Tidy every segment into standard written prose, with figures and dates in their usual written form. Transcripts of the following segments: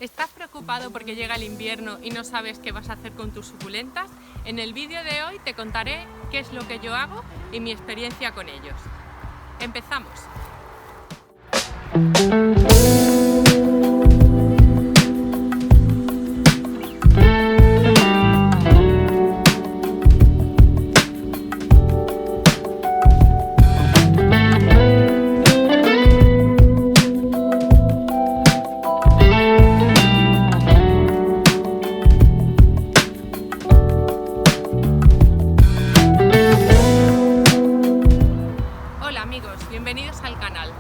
¿Estás preocupado porque llega el invierno y no sabes qué vas a hacer con tus suculentas? En el vídeo de hoy te contaré qué es lo que yo hago y mi experiencia con ellos. ¡Empezamos! Hola amigos, bienvenidos al canal.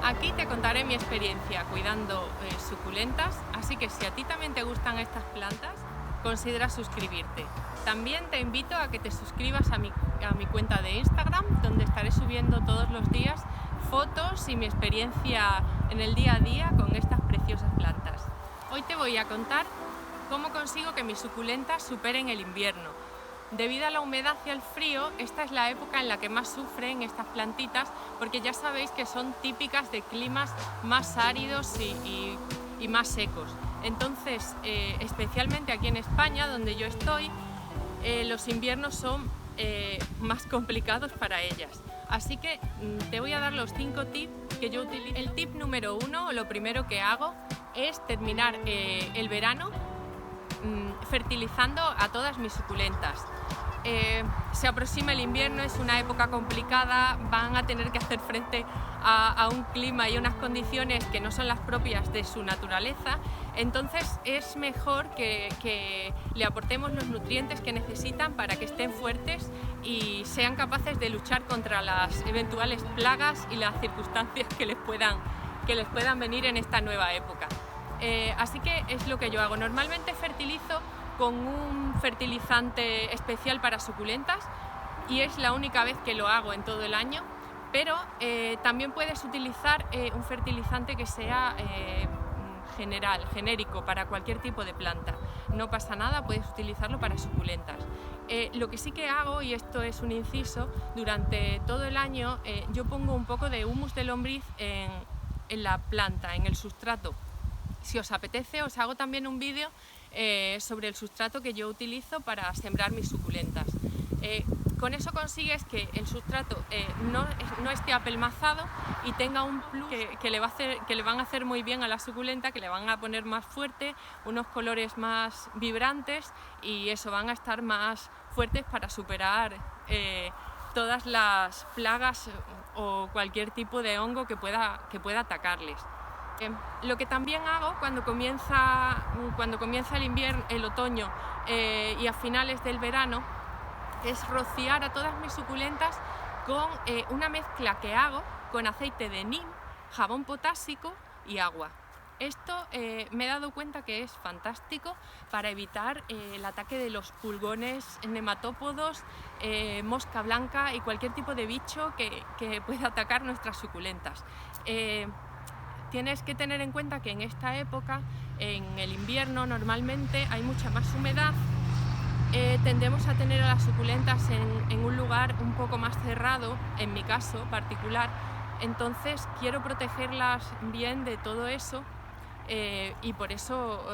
Aquí te contaré mi experiencia cuidando suculentas, así que si a ti también te gustan estas plantas, considera suscribirte. También te invito a que te suscribas a mi cuenta de Instagram, donde estaré subiendo todos los días fotos y mi experiencia en el día a día con estas preciosas plantas. Hoy te voy a contar cómo consigo que mis suculentas superen el invierno. Debido a la humedad y al frío, esta es la época en la que más sufren estas plantitas, porque ya sabéis que son típicas de climas más áridos y más secos. Entonces, especialmente aquí en España, donde yo estoy, los inviernos son más complicados para ellas. Así que te voy a dar los 5 tips que yo utilizo. El tip número 1, lo primero que hago, es terminar el verano fertilizando a todas mis suculentas. Se aproxima el invierno, es una época complicada, van a tener que hacer frente a un clima y unas condiciones que no son las propias de su naturaleza, entonces es mejor que le aportemos los nutrientes que necesitan para que estén fuertes y sean capaces de luchar contra las eventuales plagas y las circunstancias que les puedan venir en esta nueva época. Así que es lo que yo hago. Normalmente fertilizo con un fertilizante especial para suculentas y es la única vez que lo hago en todo el año, pero también puedes utilizar un fertilizante que sea genérico para cualquier tipo de planta. No pasa nada, puedes utilizarlo para suculentas. Lo que sí que hago, y esto es un inciso, durante todo el año yo pongo un poco de humus de lombriz en la planta, en el sustrato. Si os apetece, os hago también un vídeo sobre el sustrato que yo utilizo para sembrar mis suculentas. Con eso consigues que el sustrato no esté apelmazado y tenga un plus que le van a hacer muy bien a la suculenta, que le van a poner más fuerte, unos colores más vibrantes y eso, van a estar más fuertes para superar todas las plagas o cualquier tipo de hongo que pueda atacarles. Lo que también hago cuando comienza el invierno, el otoño y a finales del verano, es rociar a todas mis suculentas con una mezcla que hago con aceite de neem, jabón potásico y agua. Esto me he dado cuenta que es fantástico para evitar el ataque de los pulgones, nematópodos, mosca blanca y cualquier tipo de bicho que pueda atacar nuestras suculentas. Tienes que tener en cuenta que en esta época, en el invierno, normalmente hay mucha más humedad. Tendemos a tener a las suculentas en un lugar un poco más cerrado, en mi caso particular. Entonces quiero protegerlas bien de todo eso y por eso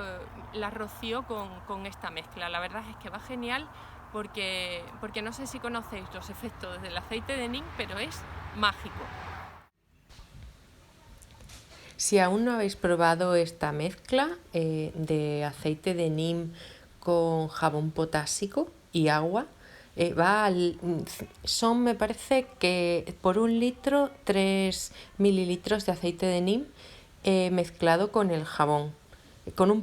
las rocío con esta mezcla. La verdad es que va genial porque no sé si conocéis los efectos del aceite de neem, pero es mágico. Si aún no habéis probado esta mezcla de aceite de neem con jabón potásico y agua, son, me parece que por 1 litro, 3 mililitros de aceite de neem mezclado con el jabón, con un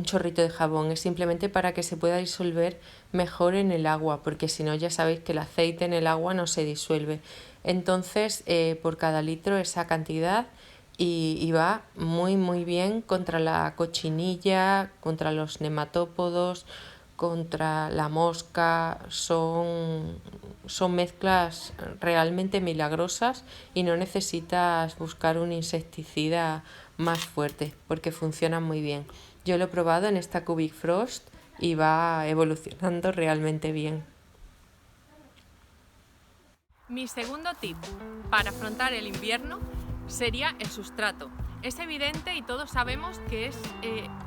chorrito de jabón. Es simplemente para que se pueda disolver mejor en el agua, porque si no ya sabéis que el aceite en el agua no se disuelve. Entonces por cada litro esa cantidad y va muy bien contra la cochinilla, contra los nematópodos, contra la mosca. Son mezclas realmente milagrosas y no necesitas buscar un insecticida más fuerte porque funcionan muy bien. Yo lo he probado en esta Cubic Frost y va evolucionando realmente bien. Mi segundo tip para afrontar el invierno sería el sustrato. Es evidente y todos sabemos que es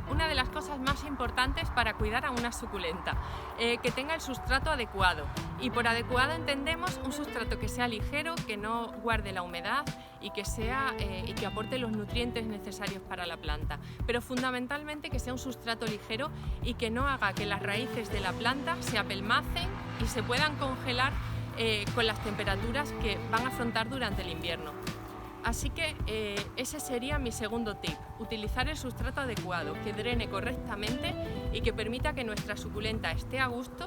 una de las cosas más importantes para cuidar a una suculenta, que tenga el sustrato adecuado. Y por adecuado entendemos un sustrato que sea ligero, que no guarde la humedad y que aporte los nutrientes necesarios para la planta. Pero fundamentalmente que sea un sustrato ligero y que no haga que las raíces de la planta se apelmacen y se puedan congelar con las temperaturas que van a afrontar durante el invierno. Así que ese sería mi segundo tip, utilizar el sustrato adecuado, que drene correctamente y que permita que nuestra suculenta esté a gusto,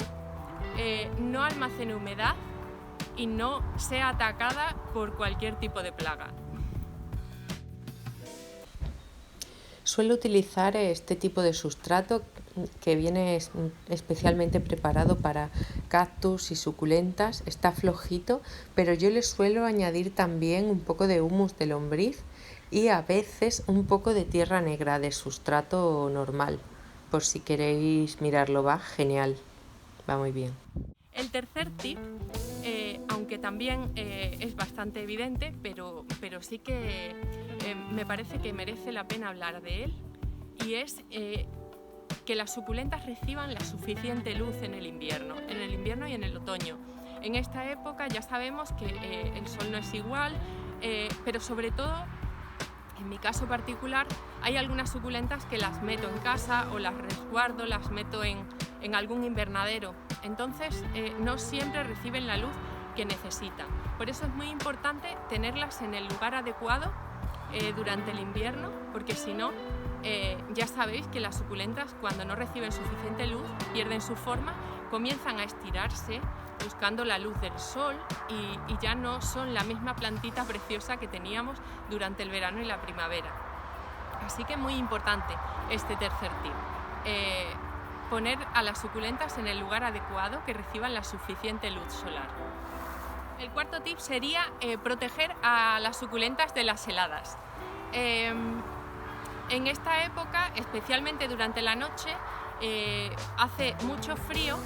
no almacene humedad y no sea atacada por cualquier tipo de plaga. Suelo utilizar este tipo de sustrato que viene especialmente preparado para cactus y suculentas. Está flojito, pero yo le suelo añadir también un poco de humus de lombriz y a veces un poco de tierra negra de sustrato normal. Por si queréis mirarlo, va genial, va muy bien. El tercer tip, aunque también es bastante evidente, pero sí que me parece que merece la pena hablar de él, y es que las suculentas reciban la suficiente luz en el invierno y en el otoño. En esta época ya sabemos que el sol no es igual, pero sobre todo, en mi caso particular, hay algunas suculentas que las meto en casa o las resguardo, las meto en algún invernadero. Entonces no siempre reciben la luz que necesitan. Por eso es muy importante tenerlas en el lugar adecuado durante el invierno, porque si no, ya sabéis que las suculentas, cuando no reciben suficiente luz, pierden su forma, comienzan a estirarse buscando la luz del sol y ya no son la misma plantita preciosa que teníamos durante el verano y la primavera. Así que muy importante este tercer tip. Poner a las suculentas en el lugar adecuado, que reciban la suficiente luz solar. El cuarto tip sería proteger a las suculentas de las heladas. En esta época, especialmente durante la noche, hace mucho frío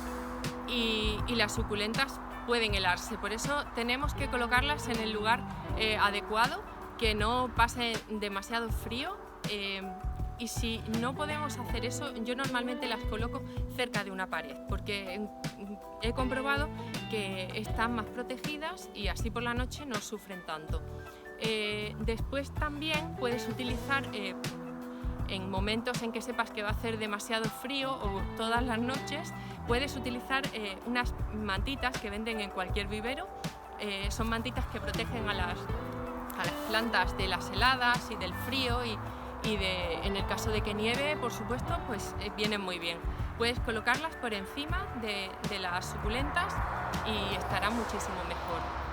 y las suculentas pueden helarse. Por eso tenemos que colocarlas en el lugar adecuado, que no pase demasiado frío. Y si no podemos hacer eso, yo normalmente las coloco cerca de una pared, porque he comprobado que están más protegidas y así por la noche no sufren tanto. Después también puedes utilizar, en momentos en que sepas que va a hacer demasiado frío o todas las noches, puedes utilizar unas mantitas que venden en cualquier vivero. Son mantitas que protegen a las plantas de las heladas y del frío y en el caso de que nieve, por supuesto, pues vienen muy bien. Puedes colocarlas por encima de las suculentas y estará muchísimo mejor.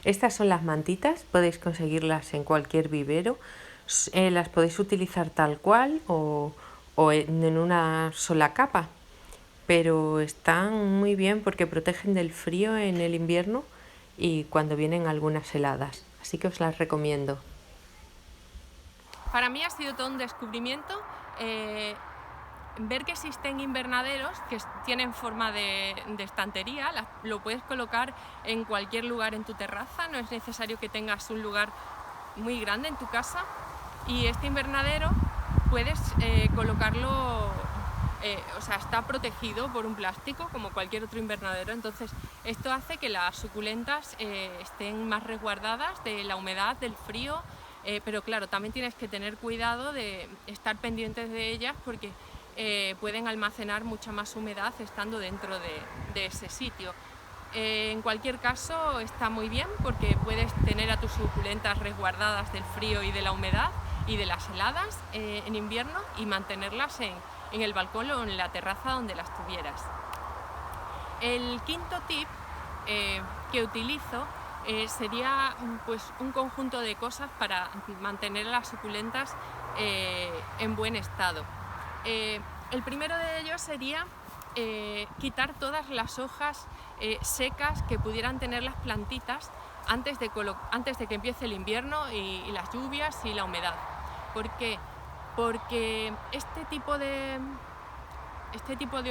Estas son las mantitas, podéis conseguirlas en cualquier vivero. Las podéis utilizar tal cual o en una sola capa, pero están muy bien porque protegen del frío en el invierno y cuando vienen algunas heladas. Así que os las recomiendo. Para mí ha sido todo un descubrimiento ver que existen invernaderos que tienen forma de estantería. Lo puedes colocar en cualquier lugar en tu terraza, no es necesario que tengas un lugar muy grande en tu casa. Y este invernadero puedes colocarlo, está protegido por un plástico como cualquier otro invernadero. Entonces esto hace que las suculentas estén más resguardadas de la humedad, del frío, pero claro, también tienes que tener cuidado de estar pendientes de ellas porque pueden almacenar mucha más humedad estando dentro de ese sitio. En cualquier caso está muy bien porque puedes tener a tus suculentas resguardadas del frío y de la humedad y de las heladas en invierno y mantenerlas en el balcón o en la terraza donde las tuvieras. El quinto tip que utilizo sería pues, un conjunto de cosas para mantener a las suculentas en buen estado. El primero de ellos sería quitar todas las hojas secas que pudieran tener las plantitas antes de que empiece el invierno y las lluvias y la humedad. ¿Por qué? Porque este tipo de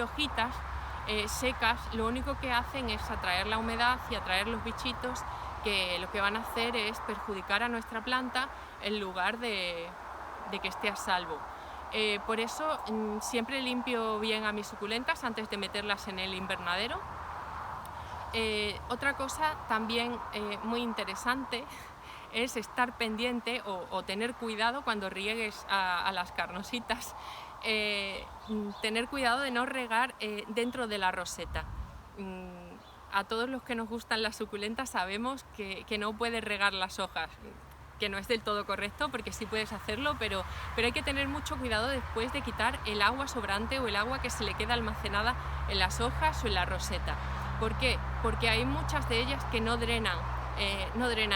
hojitas secas lo único que hacen es atraer la humedad y atraer los bichitos que lo que van a hacer es perjudicar a nuestra planta en lugar de que esté a salvo. Por eso siempre limpio bien a mis suculentas antes de meterlas en el invernadero. Otra cosa también muy interesante es estar pendiente o tener cuidado cuando riegues a las carnositas, tener cuidado de no regar dentro de la roseta. A todos los que nos gustan las suculentas sabemos que no puedes regar las hojas, que no es del todo correcto porque sí puedes hacerlo, pero hay que tener mucho cuidado después de quitar el agua sobrante o el agua que se le queda almacenada en las hojas o en la roseta. ¿Por qué? Porque hay muchas de ellas que no drenan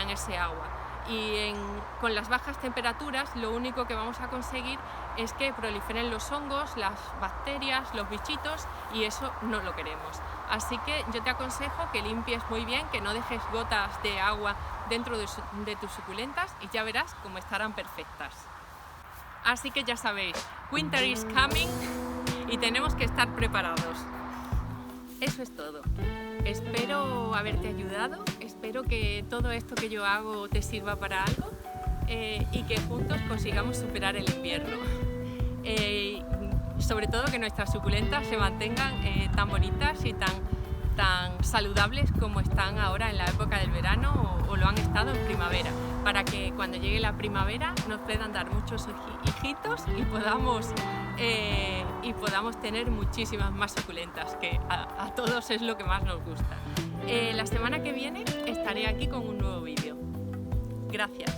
ese agua. Y con las bajas temperaturas lo único que vamos a conseguir es que proliferen los hongos, las bacterias, los bichitos, y eso no lo queremos. Así que yo te aconsejo que limpies muy bien, que no dejes gotas de agua dentro de tus suculentas y ya verás cómo estarán perfectas. Así que ya sabéis, winter is coming y tenemos que estar preparados. Eso es todo. Espero haberte ayudado, espero que todo esto que yo hago te sirva para algo y que juntos consigamos superar el invierno. Sobre todo que nuestras suculentas se mantengan tan bonitas y tan saludables como están ahora en la época del verano o lo han estado en primavera, para que cuando llegue la primavera nos puedan dar muchos hijitos y podamos tener muchísimas más suculentas, que a todos es lo que más nos gusta. La semana que viene estaré aquí con un nuevo vídeo. Gracias.